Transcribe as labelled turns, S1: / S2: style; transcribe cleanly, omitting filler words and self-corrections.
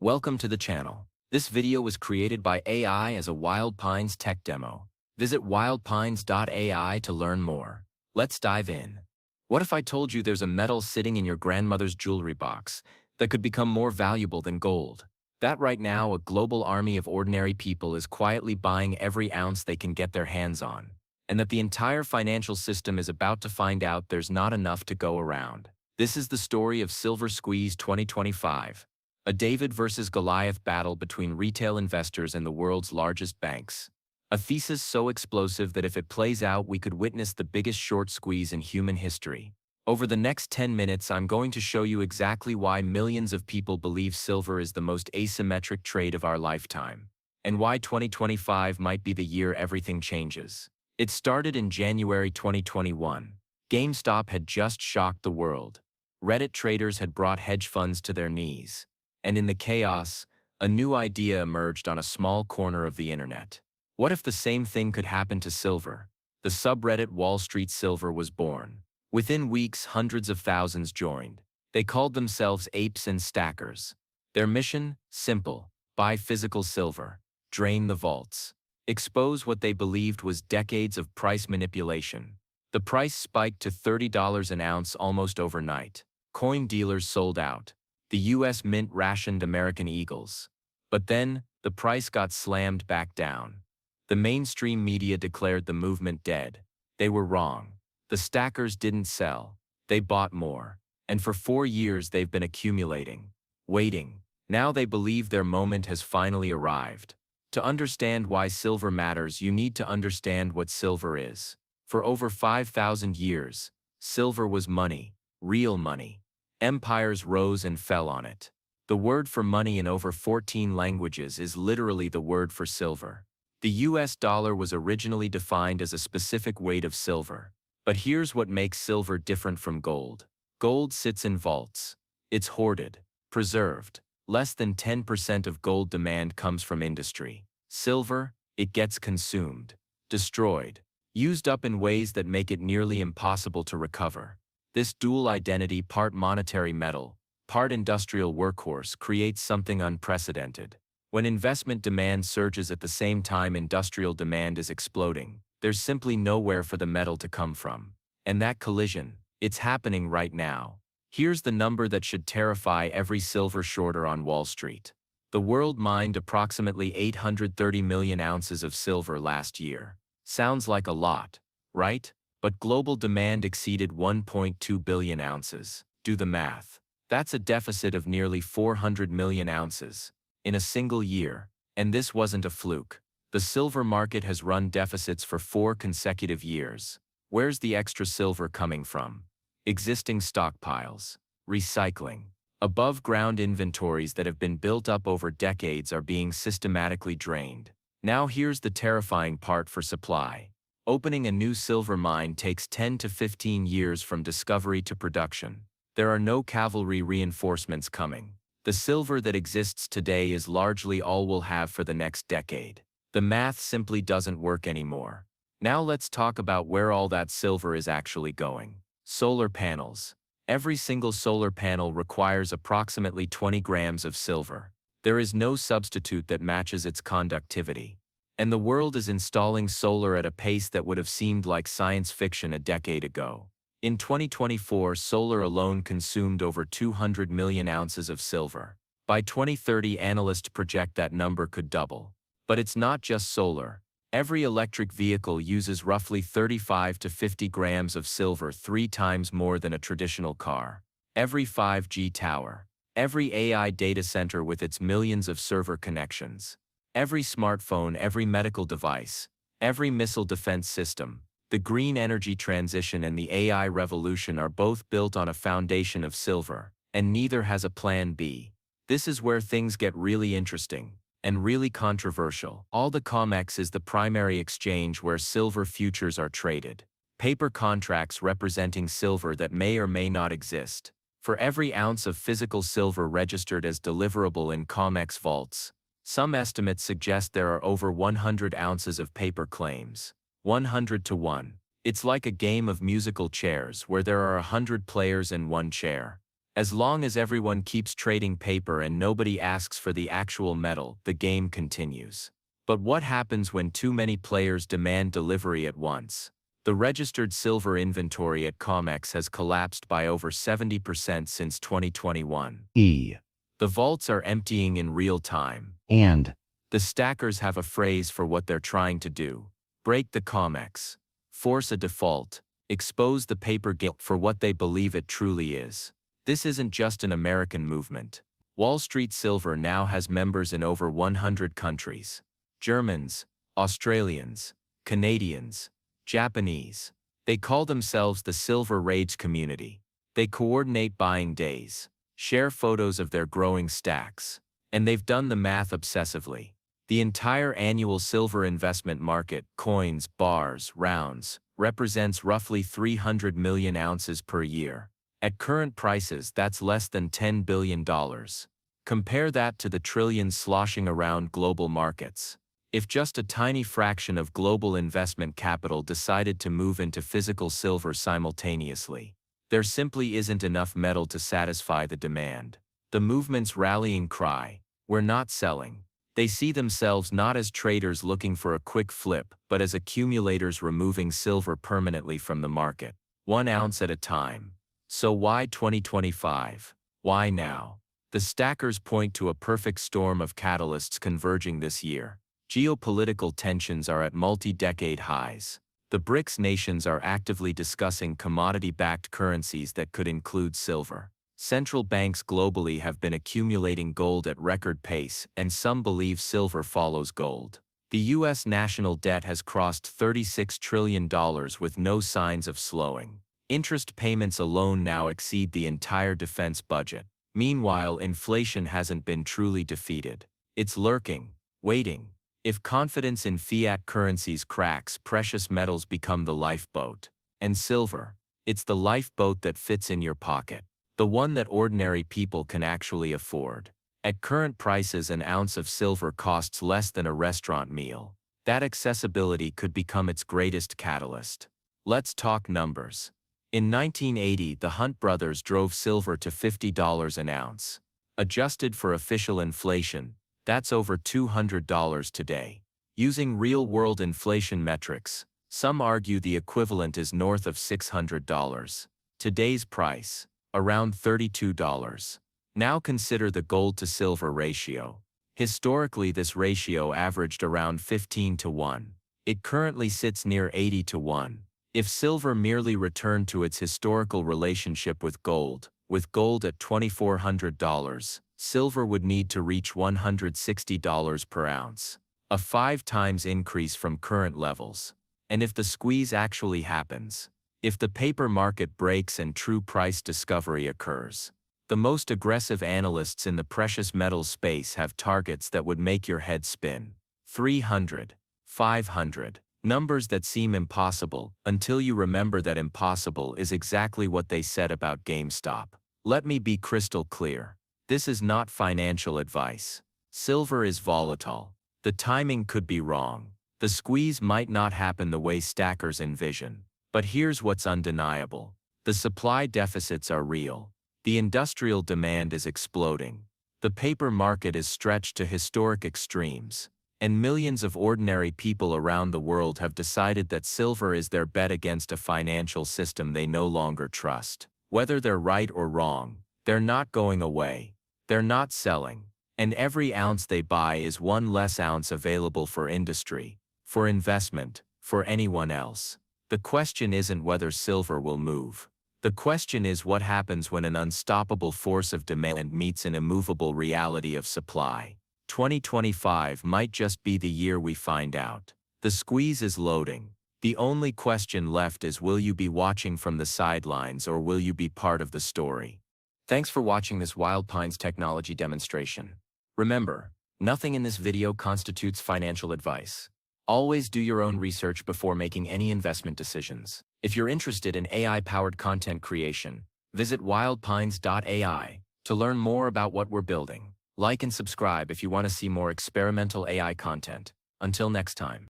S1: Welcome to the channel. This video was created by AI as a Wild Pines tech demo. Visit wildpines.ai to learn more. Let's dive in. What if I told you there's a metal sitting in your grandmother's jewelry box that could become more valuable than gold? That right now a global army of ordinary people is quietly buying every ounce they can get their hands on, and that the entire financial system is about to find out there's not enough to go around. This is the story of Silver Squeeze 2025. A David versus Goliath battle between retail investors and the world's largest banks. A thesis so explosive that if it plays out, we could witness the biggest short squeeze in human history. Over the next 10 minutes, I'm going to show you exactly why millions of people believe silver is the most asymmetric trade of our lifetime, and why 2025 might be the year everything changes. It started in January 2021. GameStop had just shocked the world. Reddit traders had brought hedge funds to their knees. And in the chaos, a new idea emerged on a small corner of the internet. What if the same thing could happen to silver? The subreddit WallStreetSilver was born. Within weeks, hundreds of thousands joined. They called themselves apes and stackers. Their mission? Simple: buy physical silver, drain the vaults, expose what they believed was decades of price manipulation. The price spiked to $30 an ounce almost overnight. Coin dealers sold out. The US Mint rationed American Eagles. But then, the price got slammed back down. The mainstream media declared the movement dead. They were wrong. The stackers didn't sell. They bought more. And for 4 years they've been accumulating, waiting. Now they believe their moment has finally arrived. To understand why silver matters, you need to understand what silver is. For over 5,000 years, silver was money, real money. Empires rose and fell on it. The word for money in over 14 languages is literally the word for silver. The US dollar was originally defined as a specific weight of silver. But here's what makes silver different from gold. Gold sits in vaults. It's hoarded, preserved. Less than 10% of gold demand comes from industry. Silver, it gets consumed, destroyed, used up in ways that make it nearly impossible to recover. This dual identity, part monetary metal, part industrial workhorse, creates something unprecedented. When investment demand surges at the same time industrial demand is exploding, there's simply nowhere for the metal to come from. And that collision, it's happening right now. Here's the number that should terrify every silver shorter on Wall Street. The world mined approximately 830 million ounces of silver last year. Sounds like a lot, right? But global demand exceeded 1.2 billion ounces. Do the math. That's a deficit of nearly 400 million ounces in a single year. And this wasn't a fluke. The silver market has run deficits for 4 consecutive years. Where's the extra silver coming from? Existing stockpiles, recycling. Above-ground inventories that have been built up over decades are being systematically drained. Now here's the terrifying part for supply. Opening a new silver mine takes 10 to 15 years from discovery to production. There are no cavalry reinforcements coming. The silver that exists today is largely all we'll have for the next decade. The math simply doesn't work anymore. Now let's talk about where all that silver is actually going. Solar panels. Every single solar panel requires approximately 20 grams of silver. There is no substitute that matches its conductivity. And the world is installing solar at a pace that would have seemed like science fiction a decade ago. In 2024, solar alone consumed over 200 million ounces of silver. By 2030, analysts project that number could double. But it's not just solar. Every electric vehicle uses roughly 35 to 50 grams of silver, 3 times more than a traditional car. Every 5G tower. Every AI data center with its millions of server connections. Every smartphone, every medical device, every missile defense system. The green energy transition and the AI revolution are both built on a foundation of silver, and neither has a plan B. This is where things get really interesting and really controversial. All the COMEX is the primary exchange where silver futures are traded. Paper contracts representing silver that may or may not exist. For every ounce of physical silver registered as deliverable in COMEX vaults, some estimates suggest there are over 100 ounces of paper claims. 100 to 1. It's like a game of musical chairs where there are 100 players in one chair. As long as everyone keeps trading paper and nobody asks for the actual metal, the game continues. But what happens when too many players demand delivery at once? The registered silver inventory at COMEX has collapsed by over 70% since 2021. The vaults are emptying in real time.
S2: And
S1: The stackers have a phrase for what they're trying to do: break the COMEX, force a default, expose the paper guilt for what they believe it truly is. This isn't just an American movement. WallStreetSilver now has members in over 100 countries. Germans, Australians, Canadians, Japanese. They call themselves the Silver Rage community. They coordinate buying days, share photos of their growing stacks, and they've done the math obsessively. The entire annual silver investment market, coins, bars, rounds, represents roughly 300 million ounces per year. At current prices, that's less than $10 billion. Compare that to the trillions sloshing around global markets. If just a tiny fraction of global investment capital decided to move into physical silver simultaneously, there simply isn't enough metal to satisfy the demand. The movement's rallying cry, "We're not selling." They see themselves not as traders looking for a quick flip, but as accumulators removing silver permanently from the market, 1 ounce at a time. So why 2025? Why now? The stackers point to a perfect storm of catalysts converging this year. Geopolitical tensions are at multi-decade highs. The BRICS nations are actively discussing commodity-backed currencies that could include silver. Central banks globally have been accumulating gold at record pace, and some believe silver follows gold. The U.S. national debt has crossed $36 trillion with no signs of slowing. Interest payments alone now exceed the entire defense budget. Meanwhile, inflation hasn't been truly defeated. It's lurking, waiting. If confidence in fiat currencies cracks, precious metals become the lifeboat. And silver, it's the lifeboat that fits in your pocket. The one that ordinary people can actually afford. At current prices, an ounce of silver costs less than a restaurant meal. That accessibility could become its greatest catalyst. Let's talk numbers. In 1980, the Hunt brothers drove silver to $50 an ounce. Adjusted for official inflation, that's over $200 today. Using real-world inflation metrics, some argue the equivalent is north of $600. Today's price, around $32. Now consider the gold-to-silver ratio. Historically, this ratio averaged around 15 to 1. It currently sits near 80 to 1. If silver merely returned to its historical relationship with gold at $2,400, silver would need to reach $160 per ounce, a 5 times increase from current levels. And if the squeeze actually happens, if the paper market breaks and true price discovery occurs, the most aggressive analysts in the precious metals space have targets that would make your head spin. 300, 500, numbers that seem impossible until you remember that impossible is exactly what they said about GameStop. Let me be crystal clear. This is not financial advice. Silver is volatile. The timing could be wrong. The squeeze might not happen the way stackers envision. But here's what's undeniable. The supply deficits are real. The industrial demand is exploding. The paper market is stretched to historic extremes. And millions of ordinary people around the world have decided that silver is their bet against a financial system they no longer trust. Whether they're right or wrong, they're not going away. They're not selling. And every ounce they buy is one less ounce available for industry, for investment, for anyone else. The question isn't whether silver will move. The question is what happens when an unstoppable force of demand meets an immovable reality of supply. 2025 might just be the year we find out. The squeeze is loading. The only question left is, will you be watching from the sidelines or will you be part of the story? Thanks for watching this Wild Pines technology demonstration. Remember, nothing in this video constitutes financial advice. Always do your own research before making any investment decisions. If you're interested in AI-powered content creation, visit wildpines.ai to learn more about what we're building. Like and subscribe if you want to see more experimental AI content. Until next time.